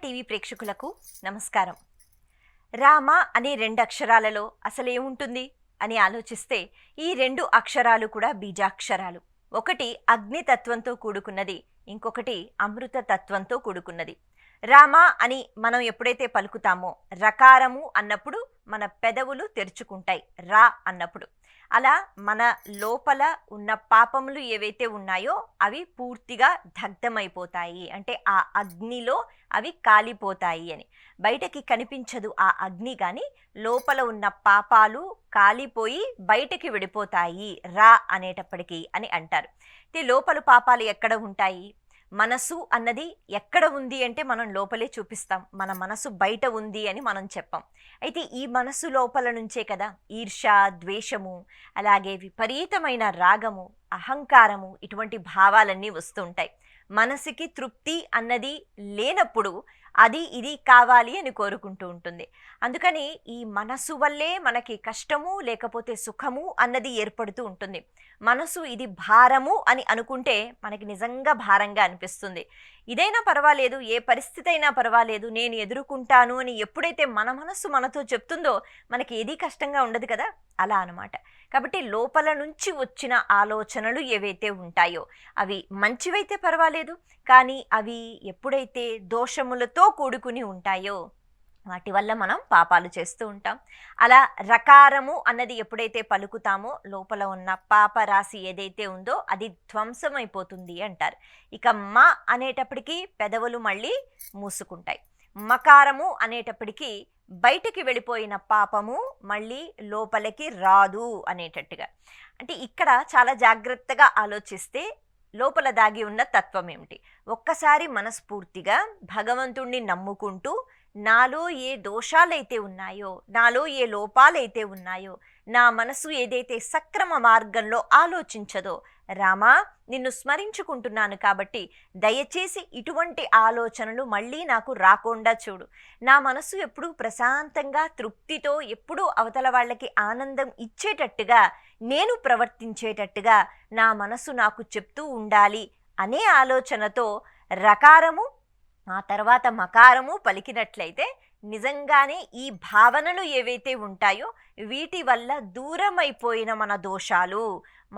TV ప్రేక్షకులకు నమస్కారం. రామ అనే 2 అక్షరాలలో అసలు ఏముంటుంది అని ఆలోచిస్తే ఈ 2 అక్షరాలు కూడా బీజాక్షరాలు. ఒకటి అగ్నితత్వంతో కూడుకున్నది, ఇంకొకటి అమృత తత్వంతో కూడుకున్నది. రామ అని మనం ఎప్పుడైతే పలుకుతామో రకారము అన్నప్పుడు మన పెదవులు తెరుచుకుంటాయి రా అన్నప్పుడు. అలా మన లోపల ఉన్న పాపములు ఏవైతే ఉన్నాయో అవి పూర్తిగా దగ్ధమైపోతాయి, అంటే ఆ అగ్నిలో అవి కాలిపోతాయి అని. బయటకి కనిపించదు ఆ అగ్ని, కానీ లోపల ఉన్న పాపాలు కాలిపోయి బయటకి విడిపోతాయి రా అనేటప్పటికీ అని అంటారు. లోపల పాపాలు ఎక్కడ ఉంటాయి? మనసు అన్నది ఎక్కడ ఉంది అంటే మనం లోపలే చూపిస్తాం, మన మనసు బయట ఉంది అని మనం చెప్పాం. అయితే ఈ మనసు లోపల నుంచే కదా ఈర్ష, ద్వేషము, అలాగే విపరీతమైన రాగము, అహంకారము, ఇటువంటి భావాలన్నీ వస్తుంటాయి. మనసుకి తృప్తి అన్నది లేనప్పుడు అది ఇది కావాలి అని కోరుకుంటూ ఉంటుంది. అందుకని ఈ మనసు వల్లే మనకి కష్టము లేకపోతే సుఖము అన్నది ఏర్పడుతూ ఉంటుంది. మనసు ఇది భారము అని అనుకుంటే మనకి నిజంగా భారంగా అనిపిస్తుంది. ఇదైనా పర్వాలేదు, ఏ పరిస్థితి అయినా పర్వాలేదు, నేను ఎదుర్కొంటాను అని ఎప్పుడైతే మన మనస్సు మనతో చెప్తుందో మనకి ఏదీ కష్టంగా ఉండదు కదా, అలా అనమాట. కాబట్టి లోపల నుంచి వచ్చిన ఆలోచనలు ఏవైతే ఉంటాయో అవి మంచివైతే పర్వాలేదు, కానీ అవి ఎప్పుడైతే దోషములతో కూడుకుని ఉంటాయో వాటి వల్ల మనం పాపాలు చేస్తూ ఉంటాం. అలా రకారము అన్నది ఎప్పుడైతే పలుకుతామో లోపల ఉన్న పాప రాశి ఏదైతే ఉందో అది ధ్వంసమైపోతుంది అంటారు. ఇక మ అనేటప్పటికీ పెదవులు మళ్ళీ మూసుకుంటాయి. మకారము అనేటప్పటికీ బయటికి వెళ్ళిపోయిన పాపము మళ్ళీ లోపలికి రాదు అనేటట్టుగా. అంటే ఇక్కడ చాలా జాగ్రత్తగా ఆలోచిస్తే లోపల దాగి ఉన్న తత్వం ఏమిటి? ఒక్కసారి మనస్ఫూర్తిగా భగవంతుణ్ణి నమ్ముకుంటూ నాలో ఏ దోషాలైతే ఉన్నాయో, నాలో ఏ లోపాలైతే ఉన్నాయో, నా మనసు ఏదైతే సక్రమ మార్గంలో ఆలోచించదో, రామా నిన్ను స్మరించుకుంటున్నాను కాబట్టి దయచేసి ఇటువంటి ఆలోచనలు మళ్ళీ నాకు రాకుండా చూడు. నా మనసు ఎప్పుడూ ప్రశాంతంగా తృప్తితో ఎప్పుడూ అవతల వాళ్ళకి ఆనందం ఇచ్చేటట్టుగా నేను ప్రవర్తించేటట్టుగా నా మనసు నాకు చెప్తూ ఉండాలి అనే ఆలోచనతో రకారము ఆ తర్వాత మకారము పలికినట్లయితే నిజంగానే ఈ భావనలు ఏవైతే ఉంటాయో వీటి వల్ల దూరమైపోయిన మన దోషాలు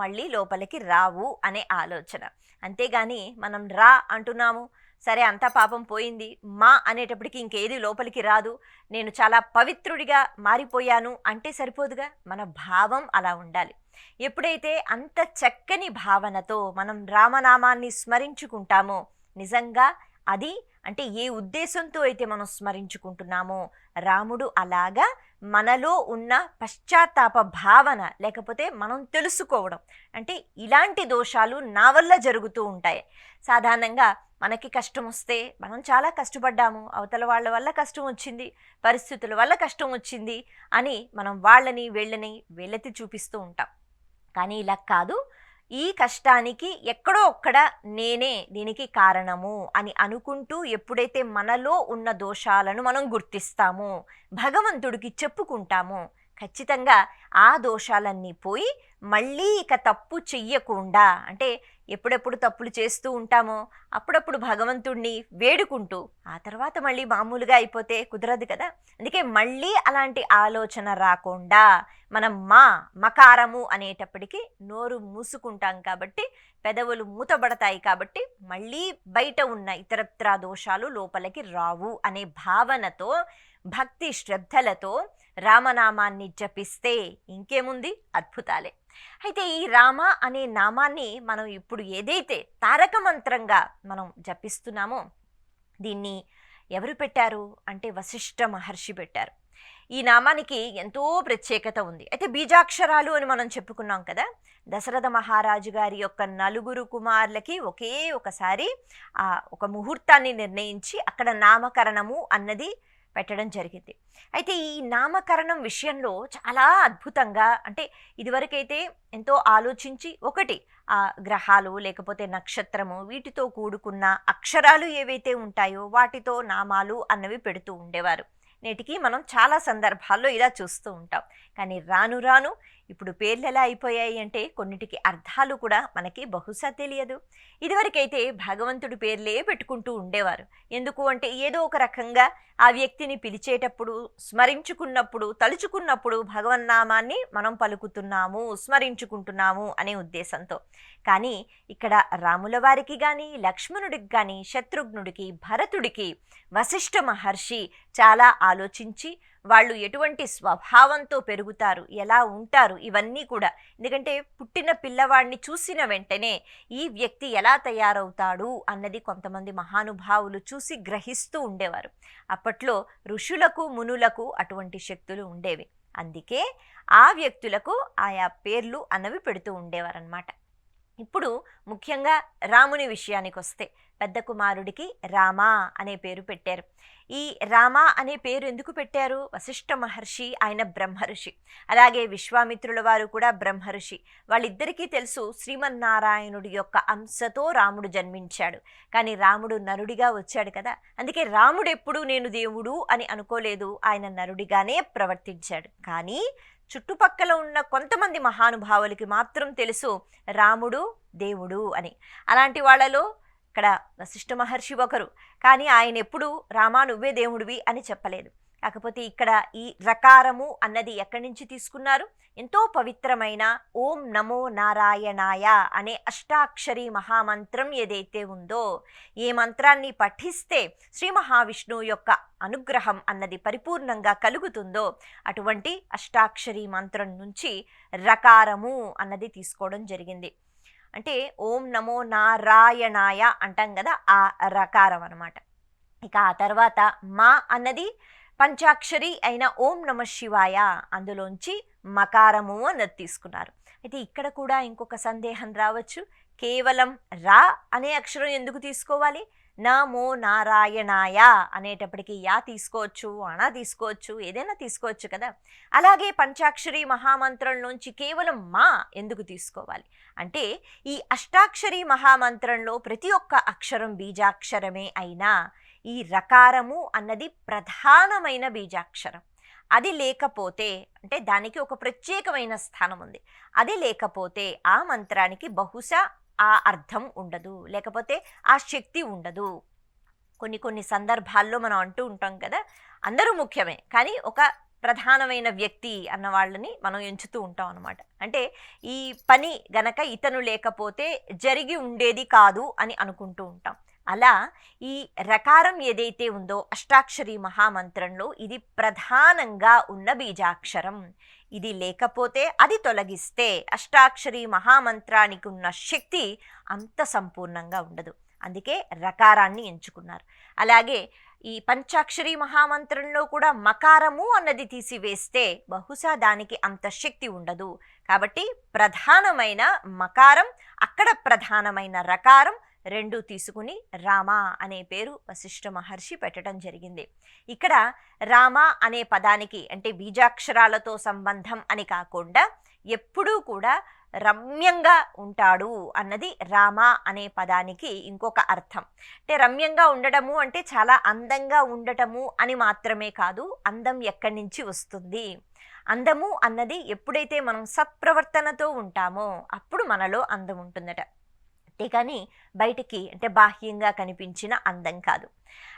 మళ్ళీ లోపలికి రావు అనే ఆలోచన. అంతేగాని మనం రా అంటున్నాము, సరే అంతా పాపం పోయింది, మా అనేటప్పటికి ఇంకేది లోపలికి రాదు, నేను చాలా పవిత్రుడిగా మారిపోయాను అంటే సరిపోదుగా. మన భావం అలా ఉండాలి. ఎప్పుడైతే అంత చక్కని భావనతో మనం రామనామాన్ని స్మరించుకుంటామో నిజంగా అది అంటే ఏ ఉద్దేశంతో అయితే మనం స్మరించుకుంటున్నామో రాముడు అలాగా మనలో ఉన్న పశ్చాత్తాప భావన లేకపోతే మనం తెలుసుకోవడం, అంటే ఇలాంటి దోషాలు నా వల్ల జరుగుతూ ఉంటాయి. సాధారణంగా మనకి కష్టం వస్తే మనం చాలా కష్టపడ్డాము, అవతల వాళ్ళ వల్ల కష్టం వచ్చింది, పరిస్థితుల వల్ల కష్టం వచ్చింది అని మనం వాళ్ళని వీళ్ళెత్తి చూపిస్తూ ఉంటాం. కానీ ఇలా కాదు, ఈ కష్టానికి ఎక్కడో ఒక్కడ నేనే దీనికి కారణము అని అనుకుంటూ ఎప్పుడైతే మనలో ఉన్న దోషాలను మనం గుర్తిస్తామో భగవంతుడికి చెప్పుకుంటామో ఖచ్చితంగా ఆ దోషాలన్నీ పోయి మళ్ళీ ఇక తప్పు చెయ్యకుండా, అంటే ఎప్పుడెప్పుడు తప్పులు చేస్తూ ఉంటామో అప్పుడప్పుడు భగవంతుడిని వేడుకుంటూ ఆ తర్వాత మళ్ళీ మామూలుగా అయిపోతే కుదరదు కదా. అందుకే మళ్ళీ అలాంటి ఆలోచన రాకుండా మనం మకారము అనేటప్పటికీ నోరు మూసుకుంటాం కాబట్టి, పెదవులు మూతబడతాయి కాబట్టి మళ్ళీ బయట ఉన్న ఇతరత్రా దోషాలు లోపలికి రావు అనే భావనతో భక్తి శ్రద్ధలతో రామనామాన్ని జపిస్తే ఇంకేముంది, అద్భుతాలే. అయితే ఈ రామ అనే నామాన్ని మనం ఇప్పుడు ఏదైతే తారక మంత్రంగా మనం జపిస్తున్నామో దీన్ని ఎవరు పెట్టారు అంటే వశిష్ఠ మహర్షి పెట్టారు. ఈ నామానికి ఎంతో ప్రత్యేకత ఉంది. అయితే బీజాక్షరాలు అని మనం చెప్పుకున్నాం కదా. దశరథ మహారాజు గారి యొక్క 4 కుమారులకి ఒకే ఒకసారి ఒక ముహూర్తాన్ని నిర్ణయించి అక్కడ నామకరణము అన్నది పెట్టడం జరిగింది. అయితే ఈ నామకరణం విషయంలో చాలా అద్భుతంగా, అంటే ఇదివరకైతే ఎంతో ఆలోచించి ఒకటి ఆ గ్రహాలు లేకపోతే నక్షత్రము వీటితో కూడుకున్న అక్షరాలు ఏవైతే ఉంటాయో వాటితో నామాలు అన్నవి పెడుతూ ఉండేవారు. నేటికి మనం చాలా సందర్భాల్లో ఇలా చూస్తూ ఉంటాం. కానీ రాను రాను ఇప్పుడు పేర్లు ఎలా అయిపోయాయి అంటే కొన్నిటికి అర్థాలు కూడా మనకి బహుశా తెలియదు. ఇదివరకైతే భగవంతుడి పేర్లే పెట్టుకుంటూ ఉండేవారు. ఎందుకు అంటే ఏదో ఒక రకంగా ఆ వ్యక్తిని పిలిచేటప్పుడు, స్మరించుకున్నప్పుడు, తలుచుకున్నప్పుడు భగవన్నామాన్ని మనం పలుకుతున్నాము, స్మరించుకుంటున్నాము అనే ఉద్దేశంతో. కానీ ఇక్కడ రాముల వారికి కానీ, లక్ష్మణుడికి కానీ, శత్రుఘ్నుడికి, భరతుడికి వశిష్ఠ మహర్షి చాలా ఆలోచించి వాళ్ళు ఎటువంటి స్వభావంతో పెరుగుతారు, ఎలా ఉంటారు, ఇవన్నీ కూడా. ఎందుకంటే పుట్టిన పిల్లవాడిని చూసిన వెంటనే ఈ వ్యక్తి ఎలా తయారవుతాడు అన్నది కొంతమంది మహానుభావులు చూసి గ్రహిస్తూ ఉండేవారు. అప్పట్లో ఋషులకు, మునులకు అటువంటి శక్తులు ఉండేవి. అందుకే ఆ వ్యక్తులకు ఆయా పేర్లు అన్నవి పెడుతూ ఉండేవారన్నమాట. ఇప్పుడు ముఖ్యంగా రాముని విషయానికి వస్తే పెద్ద కుమారుడికి రామ అనే పేరు పెట్టారు. ఈ రామ అనే పేరు ఎందుకు పెట్టారు? వశిష్ఠ మహర్షి ఆయన బ్రహ్మర్షి, అలాగే విశ్వామిత్రుల వారు కూడా బ్రహ్మర్షి. వాళ్ళిద్దరికీ తెలుసు శ్రీమన్నారాయణుడి యొక్క అంశతో రాముడు జన్మించాడు. కానీ రాముడు నరుడిగా వచ్చాడు కదా, అందుకే రాముడు ఎప్పుడు నేను దేవుడు అని అనుకోలేదు, ఆయన నరుడిగానే ప్రవర్తించాడు. కానీ చుట్టుపక్కల ఉన్న కొంతమంది మహానుభావులకి మాత్రం తెలుసు రాముడు దేవుడు అని. అలాంటి వాళ్ళలో ఇక్కడ వశిష్ఠ మహర్షి ఒకరు. కానీ ఆయన ఎప్పుడు రామా నువ్వే దేవుడివి అని చెప్పలేదు. కాకపోతే ఇక్కడ ఈ రకారము అన్నది ఎక్కడి నుంచి తీసుకున్నారు? ఎంతో పవిత్రమైన ఓం నమో నారాయణాయ అనే అష్టాక్షరి మహామంత్రం ఏదైతే ఉందో, ఏ మంత్రాన్ని పఠిస్తే శ్రీ మహావిష్ణువు యొక్క అనుగ్రహం అన్నది పరిపూర్ణంగా కలుగుతుందో అటువంటి అష్టాక్షరి మంత్రం నుంచి రకారము అన్నది తీసుకోవడం జరిగింది. అంటే ఓం నమో నారాయణాయ అంటాం కదా, ఆ రకారం అన్నమాట. ఇక ఆ తర్వాత మా అన్నది పంచాక్షరి అయిన ఓం నమ శివాయ, అందులోంచి మకారము అన్నది తీసుకున్నారు. అయితే ఇక్కడ కూడా ఇంకొక సందేహం రావచ్చు, కేవలం రా అనే అక్షరం ఎందుకు తీసుకోవాలి? నమో నారాయణాయ అనేటప్పటికీ యా తీసుకోవచ్చు, అణ తీసుకోవచ్చు, ఏదైనా తీసుకోవచ్చు కదా. అలాగే పంచాక్షరి మహామంత్రంలోంచి కేవలం మా ఎందుకు తీసుకోవాలి అంటే, ఈ అష్టాక్షరి మహామంత్రంలో ప్రతి ఒక్క అక్షరం బీజాక్షరమే అయినా ఈ రకారము అన్నది ప్రధానమైన బీజాక్షరం. అది లేకపోతే అంటే దానికి ఒక ప్రత్యేకమైన స్థానం ఉంది. అది లేకపోతే ఆ మంత్రానికి బహుశా ఆ అర్థం ఉండదు, లేకపోతే ఆ శక్తి ఉండదు. కొన్ని సందర్భాల్లో మనం అంటూ ఉంటాం కదా, అందరూ ముఖ్యమే కానీ ఒక ప్రధానమైన వ్యక్తి అన్న వాళ్ళని మనం ఎంచుతూ ఉంటాం అన్నమాట. అంటే ఈ పని గనక ఇతను లేకపోతే జరిగి ఉండేది కాదు అని అనుకుంటూ ఉంటాం. అలా ఈ రకారం ఏదైతే ఉందో అష్టాక్షరి మహామంత్రంలో ఇది ప్రధానంగా ఉన్న బీజాక్షరం. ఇది లేకపోతే, అది తొలగిస్తే అష్టాక్షరి మహామంత్రానికి ఉన్న శక్తి అంత సంపూర్ణంగా ఉండదు. అందుకే రకారాన్ని ఎంచుకున్నారు. అలాగే ఈ పంచాక్షరి మహామంత్రంలో కూడా మకారము అన్నది తీసివేస్తే బహుశా దానికి అంత శక్తి ఉండదు. కాబట్టి ప్రధానమైన మకారం, అక్కడ ప్రధానమైన రకారం రెండు తీసుకుని రామ అనే పేరు వశిష్ఠ మహర్షి పెట్టడం జరిగింది. ఇక్కడ రామ అనే పదానికి అంటే బీజాక్షరాలతో సంబంధం అని కాకుండా ఎప్పుడూ కూడా రమ్యంగా ఉంటాడు అన్నది రామ అనే పదానికి ఇంకొక అర్థం. అంటే రమ్యంగా ఉండటము అంటే చాలా అందంగా ఉండటము అని మాత్రమే కాదు, అందం ఎక్కడి నుంచి వస్తుంది? అందము అన్నది ఎప్పుడైతే మనం సత్ప్రవర్తనతో ఉంటామో అప్పుడు మనలో అందం ఉంటుందట. అంతేకాని బయటికి అంటే బాహ్యంగా కనిపించిన అందం కాదు.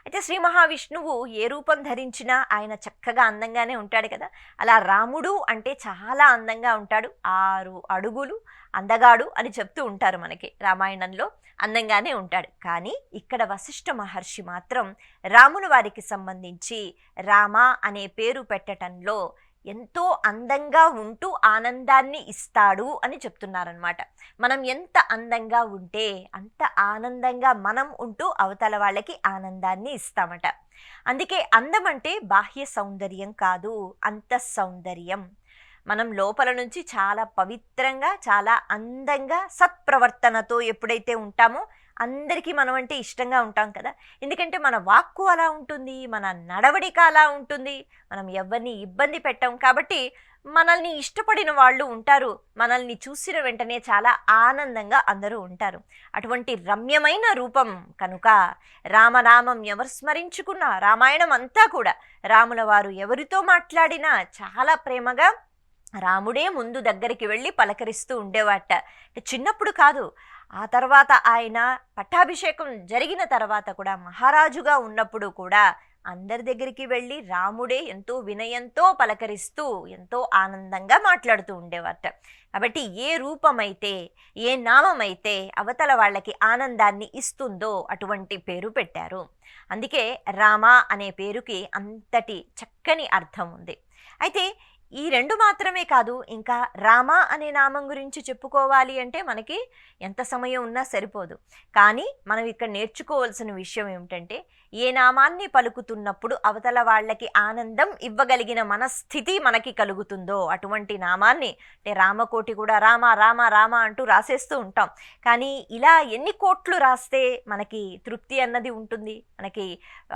అయితే శ్రీ మహావిష్ణువు ఏ రూపం ధరించినా ఆయన చక్కగా అందంగానే ఉంటాడు కదా. అలా రాముడు అంటే చాలా అందంగా ఉంటాడు. 6 అడుగులు అందగాడు అని చెప్తూ ఉంటారు మనకి రామాయణంలో, అందంగానే ఉంటాడు. కానీ ఇక్కడ వశిష్ఠ మహర్షి మాత్రం రాముల వారికి సంబంధించి రామ అనే పేరు పెట్టడంలో ఎంతో అందంగా ఉంటూ ఆనందాన్ని ఇస్తాడు అని చెప్తున్నారనమాట. మనం ఎంత అందంగా ఉంటే అంత ఆనందంగా మనం ఉంటూ అవతల వాళ్ళకి ఆనందాన్ని ఇస్తామట. అందుకే అందం అంటే బాహ్య సౌందర్యం కాదు, అంతః సౌందర్యం. మనం లోపల నుంచి చాలా పవిత్రంగా, చాలా అందంగా, సత్ప్రవర్తనతో ఎప్పుడైతే ఉంటామో అందరికీ మనం అంటే ఇష్టంగా ఉంటాం కదా. ఎందుకంటే మన వాక్కు అలా ఉంటుంది, మన నడవడిక అలా ఉంటుంది, మనం ఎవరిని ఇబ్బంది పెట్టాం. కాబట్టి మనల్ని ఇష్టపడిన వాళ్ళు ఉంటారు, మనల్ని చూసిన వెంటనే చాలా ఆనందంగా అందరూ ఉంటారు. అటువంటి రమ్యమైన రూపం కనుక రామనామం ఎవరు స్మరించుకున్నా, రామాయణం అంతా కూడా రాముల వారు ఎవరితో మాట్లాడినా చాలా ప్రేమగా రాముడే ముందు దగ్గరికి వెళ్ళి పలకరిస్తూ ఉండేవాట. చిన్నప్పుడు కాదు, ఆ తర్వాత ఆయన పట్టాభిషేకం జరిగిన తర్వాత కూడా, మహారాజుగా ఉన్నప్పుడు కూడా అందరి దగ్గరికి వెళ్ళి రాముడే ఎంతో వినయంతో పలకరిస్తూ ఎంతో ఆనందంగా మాట్లాడుతూ ఉండేవారట. కాబట్టి ఏ రూపమైతే, ఏ నామమైతే అవతల వాళ్ళకి ఆనందాన్ని ఇస్తుందో అటువంటి పేరు పెట్టారు. అందుకే రామ అనే పేరుకి అంతటి చక్కని అర్థం ఉంది. అయితే ఈ రెండు మాత్రమే కాదు, ఇంకా రామ అనే నామం గురించి చెప్పుకోవాలి అంటే మనకి ఎంత సమయం ఉన్నా సరిపోదు. కానీ మనం ఇక్కడ నేర్చుకోవాల్సిన విషయం ఏమిటంటే, ఏ నామాన్ని పలుకుతున్నప్పుడు అవతల వాళ్ళకి ఆనందం ఇవ్వగలిగిన మనస్థితి మనకి కలుగుతుందో అటువంటి నామాన్ని, అంటే రామకోటి కూడా రామ రామ రామ అంటూ రాసేస్తూ ఉంటాం. కానీ ఇలా ఎన్ని కోట్లు రాస్తే మనకి తృప్తి అన్నది ఉంటుంది? మనకి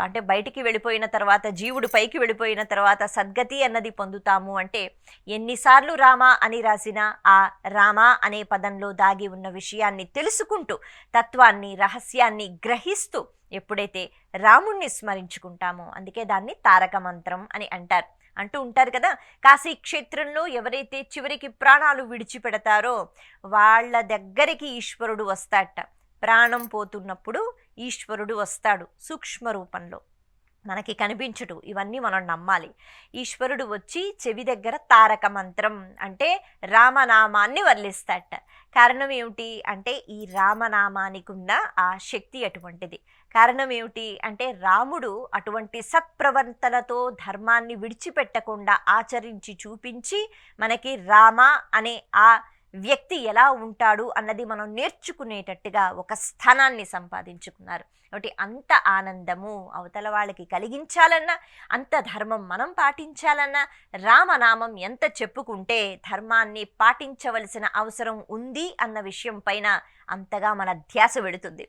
అంటే బయటికి వెళ్ళిపోయిన తర్వాత, జీవుడు పైకి వెళ్ళిపోయిన తర్వాత సద్గతి అన్నది పొందుతాము అంటే, ఎన్నిసార్లు రామ అని రాసినా ఆ రామ అనే పదంలో దాగి ఉన్న విషయాన్ని తెలుసుకుంటూ, తత్వాన్ని, రహస్యాన్ని గ్రహిస్తూ ఎప్పుడైతే రాముణ్ణి స్మరించుకుంటామో, అందుకే దాన్ని తారక మంత్రం అని అంటూ ఉంటారు కదా. కాశీ క్షేత్రంలో ఎవరైతే చివరికి ప్రాణాలు విడిచిపెడతారో వాళ్ళ దగ్గరికి ఈశ్వరుడు వస్తాడట. ప్రాణం పోతున్నప్పుడు ఈశ్వరుడు వస్తాడు సూక్ష్మ రూపంలో, మనకి కనిపించడు. ఇవన్నీ మనం నమ్మాలి. ఈశ్వరుడు వచ్చి చెవి దగ్గర తారక మంత్రం అంటే రామనామాన్ని వర్లిస్తాడట. కారణం ఏమిటి అంటే, ఈ రామనామానికి ఉన్న ఆ శక్తి అటువంటిది. కారణం ఏమిటి అంటే, రాముడు అటువంటి సత్ప్రవర్తనతో ధర్మాన్ని విడిచిపెట్టకుండా ఆచరించి చూపించి మనకి రామ అనే ఆ వ్యక్తి ఎలా ఉంటాడు అన్నది మనం నేర్చుకునేటట్టుగా ఒక స్థానాన్ని సంపాదించుకున్నారు. కాబట్టి అంత ఆనందము అవతల వాళ్ళకి కలిగించాలన్నా, అంత ధర్మం మనం పాటించాలన్నా, రామనామం ఎంత చెప్పుకుంటే ధర్మాన్ని పాటించవలసిన అవసరం ఉంది అన్న విషయం పైన అంతగా మన ధ్యాస వెళుతుంది.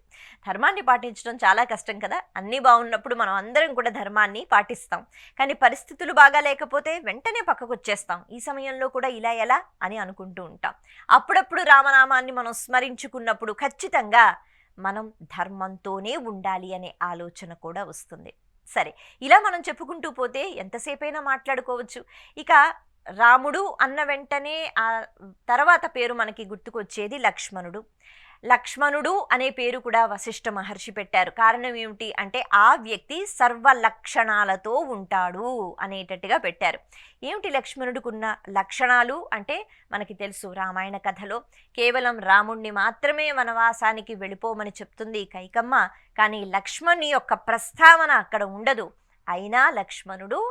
ధర్మాన్ని పాటించడం చాలా కష్టం కదా. అన్నీ బాగున్నప్పుడు మనం అందరం కూడా ధర్మాన్ని పాటిస్తాం. కానీ పరిస్థితులు బాగా లేకపోతే వెంటనే పక్కకు వచ్చేస్తాం. ఈ సమయంలో కూడా ఇలా ఎలా అని అనుకుంటూ ఉంటాం. అప్పుడప్పుడు రామనామాన్ని మనం స్మరించుకున్నప్పుడు ఖచ్చితంగా మనం ధర్మంతోనే ఉండాలి అనే ఆలోచన కూడా వస్తుంది. సరే, ఇలా మనం చెప్పుకుంటూ పోతే ఎంతసేపైనా మాట్లాడుకోవచ్చు. ఇక రాముడు అన్న వెంటనే ఆ తర్వాత పేరు మనకి గుర్తుకొచ్చేది లక్ష్మణుడు. లక్ష్మణుడు అనే పేరు కూడా వశిష్ఠ మహర్షి పెట్టారు. కారణం ఏమిటి అంటే, ఆ వ్యక్తి సర్వ లక్షణాలతో ఉంటాడు అనేటట్టుగా పెట్టారు. ఏమిటి లక్ష్మణుడికున్న లక్షణాలు అంటే, మనకి తెలుసు రామాయణ కథలో కేవలం రాముణ్ణి మాత్రమే వనవాసానికి వెళ్ళిపోమని చెప్తుంది కైకమ్మ. కానీ లక్ష్మణుని యొక్క ప్రస్తావన అక్కడ ఉండదు. అయినా లక్ష్మణుడు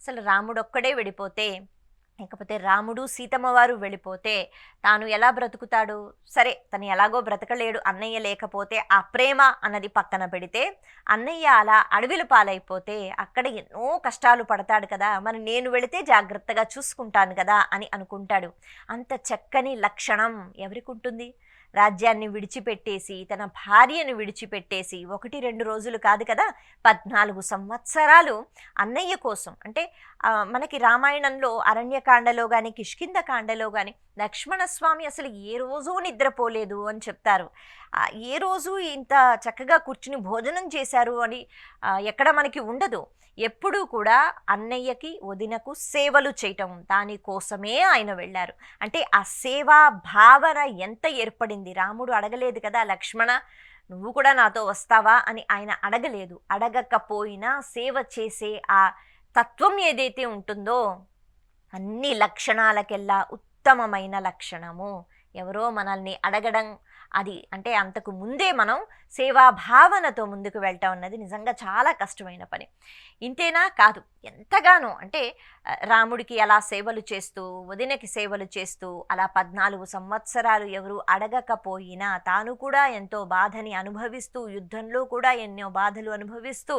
అసలు రాముడొక్కడే వెళ్ళిపోతే, లేకపోతే రాముడు సీతమ్మ వారు వెళ్ళిపోతే తాను ఎలా బ్రతుకుతాడు? సరే, తను ఎలాగో బ్రతకలేడు, అన్నయ్య లేకపోతే. ఆ ప్రేమ అన్నది పక్కన పెడితే, అన్నయ్య అలా అడవిల పాలైపోతే అక్కడ ఎన్నో కష్టాలు పడతాడు కదా, మరి నేను వెళితే జాగ్రత్తగా చూసుకుంటాను కదా అని అనుకుంటాడు. అంత చక్కని లక్షణం ఎవరికి ఉంటుంది? రాజ్యాన్ని విడిచిపెట్టేసి, తన భార్యను విడిచిపెట్టేసి 1-2 రోజులు కాదు కదా, 14 సంవత్సరాలు అన్నయ్య కోసం. అంటే మనకి రామాయణంలో అరణ్యకాండలో కానీ, కిష్కింధకాండలో కానీ లక్ష్మణస్వామి అసలు ఏ రోజు నిద్రపోలేదు అని చెప్తారు. ఏ రోజు ఇంత చక్కగా కూర్చుని భోజనం చేశారు అని ఎక్కడ మనకి ఉండదు. ఎప్పుడూ కూడా అన్నయ్యకి, వదినకు సేవలు చేయటం, దానికోసమే ఆయన వెళ్ళారు. అంటే ఆ సేవా భావన ఎంత ఏర్పడింది. రాముడు అడగలేదు కదా, లక్ష్మణ నువ్వు కూడా నాతో వస్తావా అని ఆయన అడగలేదు. అడగకపోయినా సేవ చేసే ఆ తత్వం ఏదైతే ఉంటుందో, అన్ని లక్షణాలకెల్లా ఉత్తమమైన లక్షణము ఎవరో మనల్ని అడగడం, అది అంటే అంతకు ముందే మనం సేవాభావనతో ముందుకు వెళ్ళటం అన్నది నిజంగా చాలా కష్టమైన పని. ఇంతేనా కాదు, ఎంతగానో అంటే రాముడికి అలా సేవలు చేస్తూ, వదినకి సేవలు చేస్తూ అలా 14 సంవత్సరాలు ఎవరు అడగకపోయినా తాను కూడా ఎంతో బాధని అనుభవిస్తూ, యుద్ధంలో కూడా ఎన్నో బాధలు అనుభవిస్తూ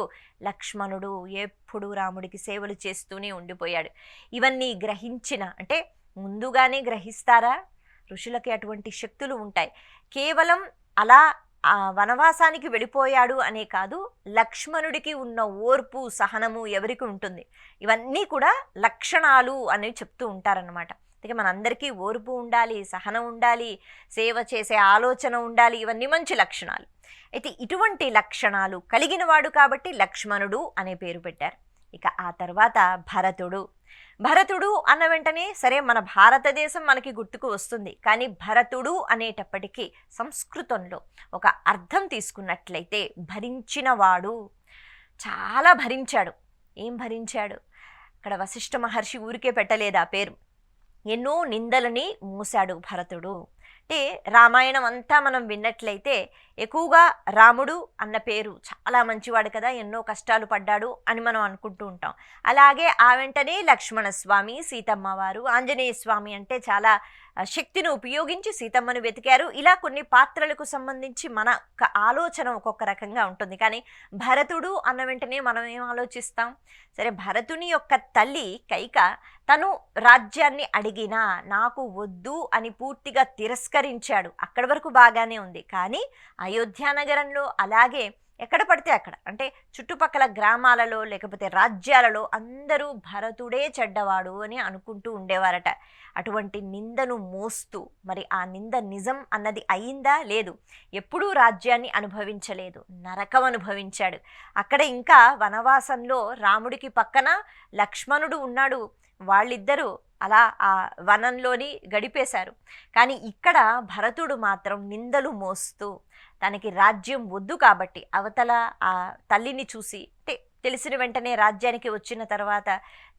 లక్ష్మణుడు ఎప్పుడూ రాముడికి సేవలు చేస్తూనే ఉండిపోయాడు. ఇవన్నీ గ్రహించిన, అంటే ముందుగానే గ్రహిస్తారా? ఋషులకి అటువంటి శక్తులు ఉంటాయి. కేవలం అలా వనవాసానికి వెళ్ళిపోయాడు అనే కాదు, లక్ష్మణుడికి ఉన్న ఓర్పు, సహనము ఎవరికి ఉంటుంది? ఇవన్నీ కూడా లక్షణాలు అనేవి చెప్తూ ఉంటారన్నమాట. అందుకే మనందరికీ ఓర్పు ఉండాలి, సహనం ఉండాలి, సేవ చేసే ఆలోచన ఉండాలి. ఇవన్నీ మంచి లక్షణాలు. అయితే ఇటువంటి లక్షణాలు కలిగిన వాడు కాబట్టి లక్ష్మణుడు అనే పేరు పెట్టారు. ఇక ఆ తర్వాత భరతుడు. భరతుడు అన్న వెంటనే సరే మన భారతదేశం మనకి గుర్తుకు వస్తుంది. కానీ భరతుడు అనేటప్పటికీ సంస్కృతంలో ఒక అర్థం తీసుకున్నట్లయితే భరించినవాడు, చాలా భరించాడు. ఏం భరించాడు? అక్కడ వశిష్ఠ మహర్షి ఊరికే పెట్టలేదు ఆ పేరు. ఎన్నో నిందలని మోసాడు భరతుడు. అంటే రామాయణం అంతా మనం విన్నట్లయితే ఎక్కువగా రాముడు అన్న పేరు చాలా మంచివాడు కదా, ఎన్నో కష్టాలు పడ్డాడు అని మనం అనుకుంటూ ఉంటాం. అలాగే ఆ వెంటనే లక్ష్మణ స్వామి, సీతమ్మ వారు, ఆంజనేయ స్వామి అంటే చాలా శక్తిని ఉపయోగించి సీతమ్మను వెతికారు. ఇలా కొన్ని పాత్రలకు సంబంధించి మన ఆలోచన ఒక్కొక్క రకంగా ఉంటుంది. కానీ భరతుడు అన్న వెంటనే మనం ఏం ఆలోచిస్తాం? సరే, భరతుని యొక్క తల్లి కైక తను రాజ్యాన్ని అడిగినా నాకు వద్దు అని పూర్తిగా తిరస్కరించాడు. అక్కడి వరకు బాగానే ఉంది. కానీ అయోధ్య నగరంలో అలాగే ఎక్కడ పడితే అక్కడ, అంటే చుట్టుపక్కల గ్రామాలలో లేకపోతే రాజ్యాలలో అందరూ భరతుడే చెడ్డవాడు అని అనుకుంటూ ఉండేవారట. అటువంటి నిందను మోస్తూ మరి ఆ నింద నిజం అన్నది అయిందా? లేదు. ఎప్పుడూ రాజ్యాన్ని అనుభవించలేదు, నరకం అనుభవించాడు. అక్కడ ఇంకా వనవాసంలో రాముడికి పక్కన లక్ష్మణుడు ఉన్నాడు. వాళ్ళిద్దరూ అలా ఆ వనంలోని గడిపేశారు. కానీ ఇక్కడ భరతుడు మాత్రం నిందలు మోస్తూ తనకి రాజ్యం వద్దు కాబట్టి అవతల ఆ తల్లిని చూసి, తెలిసిన వెంటనే రాజ్యానికి వచ్చిన తర్వాత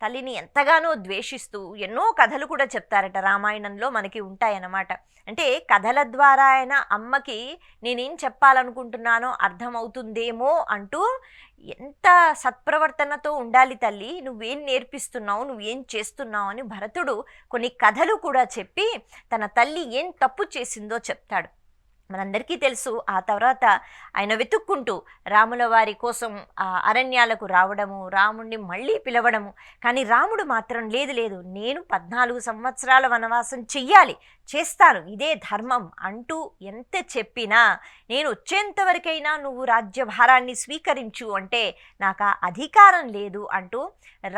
తల్లిని ఎంతగానో ద్వేషిస్తూ ఎన్నో కథలు కూడా చెప్తారట రామాయణంలో మనకి ఉంటాయన్నమాట. అంటే కథల ద్వారా అయినా అమ్మకి నేనేం చెప్పాలనుకుంటున్నానో అర్థమవుతుందేమో అంటూ ఎంత సత్ప్రవర్తనతో ఉండాలి తల్లి, నువ్వేం నేర్పిస్తున్నావు, నువ్వేం చేస్తున్నావు అని భరతుడు కొన్ని కథలు కూడా చెప్పి తన తల్లి ఏం తప్పు చేసిందో చెప్తాడు. మనందరికీ తెలుసు ఆ తర్వాత ఆయన వెతుక్కుంటూ రాముల వారి కోసం ఆ అరణ్యాలకు రావడము, రాముడిని మళ్ళీ పిలవడము. కానీ రాముడు మాత్రం లేదు, నేను 14 సంవత్సరాల వనవాసం చెయ్యాలి, చేస్తాను, ఇదే ధర్మం అంటూ ఎంత చెప్పినా నేను వచ్చేంతవరకైనా నువ్వు రాజ్యభారాన్ని స్వీకరించు అంటే నాకు ఆ అధికారం లేదు అంటూ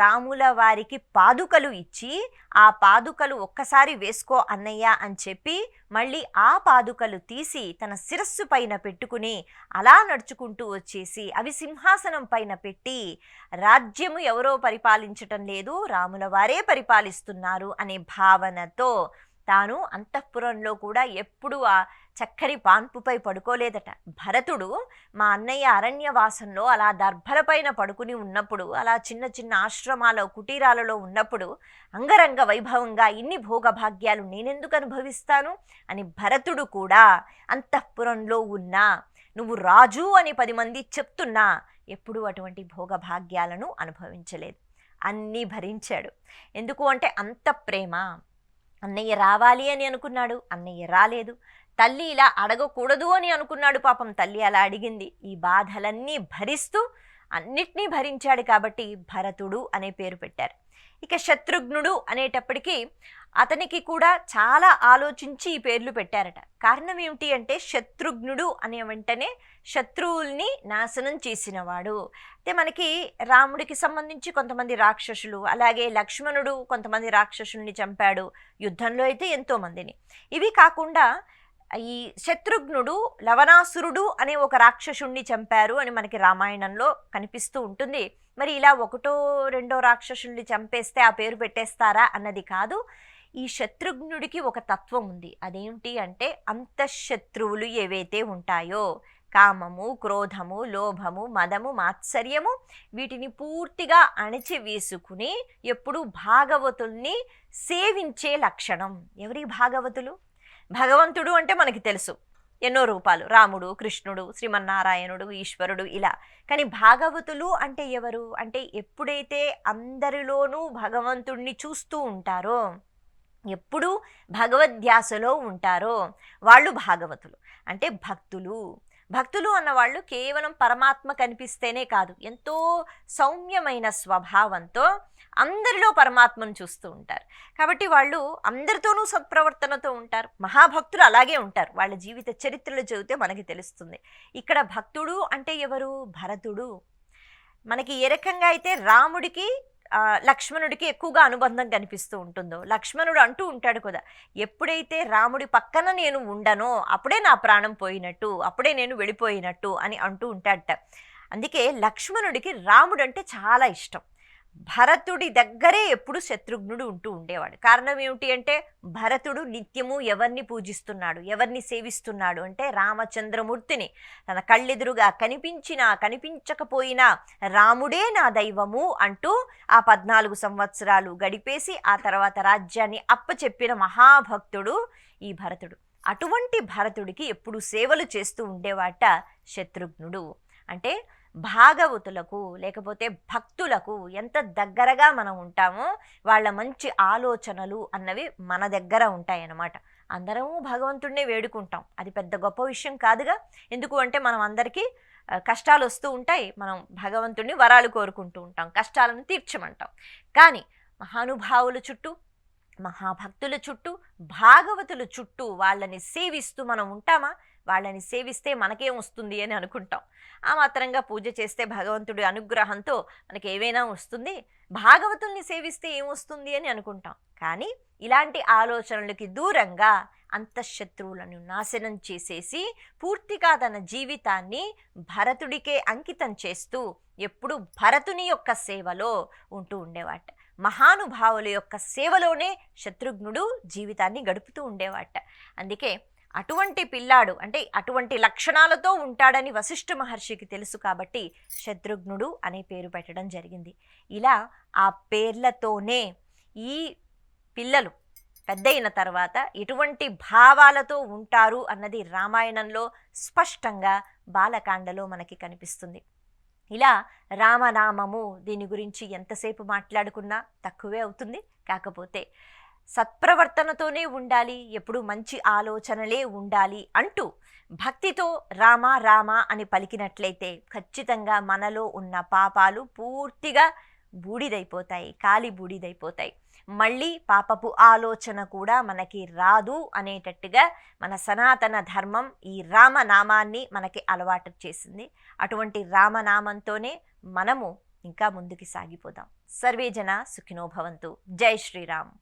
రాముల వారికి పాదుకలు ఇచ్చి ఆ పాదుకలు ఒక్కసారి వేసుకో అన్నయ్య అని చెప్పి మళ్ళీ ఆ పాదుకలు తీసి తన శిరస్సు పైన పెట్టుకుని అలా నడుచుకుంటూ వచ్చేసి అవి సింహాసనం పైన పెట్టి రాజ్యము ఎవరో పరిపాలించటం లేదు, రాముల వారే పరిపాలిస్తున్నారు అనే భావనతో తాను అంతఃపురంలో కూడా ఎప్పుడూ ఆ చక్కని పాన్పుపై పడుకోలేదట. భరతుడు మా అన్నయ్య అరణ్యవాసంలో అలా దర్భలపైన పడుకుని ఉన్నప్పుడు, అలా చిన్న చిన్న ఆశ్రమాల కుటీరాలలో ఉన్నప్పుడు అంగరంగ వైభవంగా ఇన్ని భోగభాగ్యాలు నేనెందుకు అనుభవిస్తాను అని భరతుడు కూడా అంతఃపురంలో ఉన్నా, నువ్వు రాజు అని 10 మంది చెప్తున్నా ఎప్పుడూ అటువంటి భోగభాగ్యాలను అనుభవించలేదు. అన్నీ భరించాడు. ఎందుకు అంటే అంత ప్రేమ. అన్నయ్య రావాలి అని అనుకున్నాడు, అన్నయ్య రాలేదు. తల్లి ఇలా అడగకూడదు అని అనుకున్నాడు, పాపం తల్లి అలా అడిగింది. ఈ బాధలన్నీ భరిస్తూ అన్నిటినీ భరించాడు కాబట్టి భరతుడు అనే పేరు పెట్టారు. ఇక శత్రుఘ్నుడు అనేటప్పటికీ అతనికి కూడా చాలా ఆలోచించి ఈ పేర్లు పెట్టారట. కారణం ఏమిటి అంటే శత్రుఘ్నుడు అనే వెంటనే శత్రువుల్ని నాశనం చేసినవాడు. అయితే మనకి రాముడికి సంబంధించి కొంతమంది రాక్షసులు, అలాగే లక్ష్మణుడు కొంతమంది రాక్షసుల్ని చంపాడు యుద్ధంలో అయితే ఎంతోమందిని. ఇవి కాకుండా ఈ శత్రుఘ్నుడు లవణాసురుడు అనే ఒక రాక్షసుణ్ణి చంపారు అని మనకి రామాయణంలో కనిపిస్తూ ఉంటుంది. మరి ఇలా 1, 2 రాక్షసుల్ని చంపేస్తే ఆ పేరు పెట్టేస్తారా అన్నది కాదు. ఈ శత్రుఘ్నుడికి ఒక తత్వం ఉంది. అదేమిటి అంటే అంతఃశత్రువులు ఏవైతే ఉంటాయో కామము, క్రోధము, లోభము, మదము, మాత్సర్యము వీటిని పూర్తిగా అణిచివేసుకుని ఎప్పుడు భాగవతుల్ని సేవించే లక్షణం. ఎవరి భాగవతులు? భగవంతుడు అంటే మనకి తెలుసు, ఎన్నో రూపాలు, రాముడు, కృష్ణుడు, శ్రీమన్నారాయణుడు, ఈశ్వరుడు ఇలా. కానీ భాగవతులు అంటే ఎవరు అంటే ఎప్పుడైతే అందరిలోనూ భగవంతుడిని చూస్తూ ఉంటారో, ఎప్పుడూ భగవద్ధ్యాసలో ఉంటారో వాళ్ళు భాగవతులు. అంటే భక్తులు. భక్తులు అన్నవాళ్ళు కేవలం పరమాత్మ కనిపిస్తేనే కాదు, ఎంతో సౌమ్యమైన స్వభావంతో అందరిలో పరమాత్మను చూస్తూ ఉంటారు. కాబట్టి వాళ్ళు అందరితోనూ సత్ప్రవర్తనతో ఉంటారు. మహాభక్తులు అలాగే ఉంటారు. వాళ్ళ జీవిత చరిత్రలు చదివితే మనకి తెలుస్తుంది. ఇక్కడ భక్తుడు అంటే ఎవరు? భరతుడు. మనకి ఏ రకంగా అయితే రాముడికి లక్ష్మణుడికి ఎక్కువగా అనుబంధం కనిపిస్తూ ఉంటుందో, లక్ష్మణుడు అంటూ ఉంటాడు కదా, ఎప్పుడైతే రాముడి పక్కన నేను ఉండనో అప్పుడే నా ప్రాణం పోయినట్టు, అప్పుడే నేను వెళ్ళిపోయినట్టు అని అంటూ ఉంటాడట. అందుకే లక్ష్మణుడికి రాముడు అంటే చాలా ఇష్టం. భరతుడి దగ్గరే ఎప్పుడు శత్రుఘ్నుడు ఉంటూ ఉండేవాడు. కారణం ఏమిటి అంటే భరతుడు నిత్యము ఎవరిని పూజిస్తున్నాడు, ఎవరిని సేవిస్తున్నాడు అంటే రామచంద్రమూర్తిని. తన కళ్ళెదురుగా కనిపించినా కనిపించకపోయినా రాముడే నా దైవము అంటూ ఆ 14 సంవత్సరాలు గడిపేసి ఆ తర్వాత రాజ్యాన్ని అప్పచెప్పిన మహాభక్తుడు ఈ భరతుడు. అటువంటి భరతుడికి ఎప్పుడు సేవలు చేస్తూ ఉండేవాట శత్రుఘ్నుడు. అంటే భాగవతులకు లేకపోతే భక్తులకు ఎంత దగ్గరగా మనం ఉంటామో వాళ్ళ మంచి ఆలోచనలు అన్నవి మన దగ్గర ఉంటాయన్నమాట. అందరము భగవంతుడినే వేడుకుంటాం, అది పెద్ద గొప్ప విషయం కాదుగా. ఎందుకు అంటే మనం అందరికీ కష్టాలు వస్తూ ఉంటాయి, మనం భగవంతుడిని వరాలు కోరుకుంటూ ఉంటాం, కష్టాలను తీర్చమంటాం. కానీ మహానుభావుల చుట్టూ, మహాభక్తుల చుట్టూ, భాగవతుల చుట్టూ వాళ్ళని సేవిస్తూ మనం ఉంటామా? వాళ్ళని సేవిస్తే మనకేం వస్తుంది అని అనుకుంటాం. ఆ మాత్రంగా పూజ చేస్తే భగవంతుడి అనుగ్రహంతో మనకి ఏవైనా వస్తుంది, భాగవతుల్ని సేవిస్తే ఏమొస్తుంది అని అనుకుంటాం. కానీ ఇలాంటి ఆలోచనలకి దూరంగా అంతఃశత్రువులను నాశనం చేసేసి పూర్తిగా తన జీవితాన్ని భరతుడికే అంకితం చేస్తూ ఎప్పుడు భరతుని యొక్క సేవలో ఉంటూ ఉండేవాట. మహానుభావుల యొక్క సేవలోనే శత్రుఘ్నుడు జీవితాన్ని గడుపుతూ ఉండేవాట. అందుకే అటువంటి పిల్లాడు అంటే అటువంటి లక్షణాలతో ఉంటాడని వశిష్ఠ మహర్షికి తెలుసు కాబట్టి శత్రుఘ్నుడు అనే పేరు పెట్టడం జరిగింది. ఇలా ఆ పేర్లతోనే ఈ పిల్లలు పెద్దయిన తర్వాత ఎటువంటి భావాలతో ఉంటారు అన్నది రామాయణంలో స్పష్టంగా బాలకాండలో మనకి కనిపిస్తుంది. ఇలా రామనామము దీని గురించి ఎంతసేపు మాట్లాడుకున్నా తక్కువే అవుతుంది. కాకపోతే సత్ప్రవర్తనతోనే ఉండాలి, ఎప్పుడు మంచి ఆలోచనలే ఉండాలి అంటూ భక్తితో రామ రామ అని పలికినట్లయితే ఖచ్చితంగా మనలో ఉన్న పాపాలు పూర్తిగా బూడిదైపోతాయి, కాలి బూడిదైపోతాయి. మళ్ళీ పాపపు ఆలోచన కూడా మనకి రాదు అనేటట్టుగా మన సనాతన ధర్మం ఈ రామనామాన్ని మనకి అలవాటు చేసింది. అటువంటి రామనామంతోనే మనము ఇంకా ముందుకు సాగిపోదాం. సర్వే జన సుఖినో భవంతు. జై శ్రీరామ్.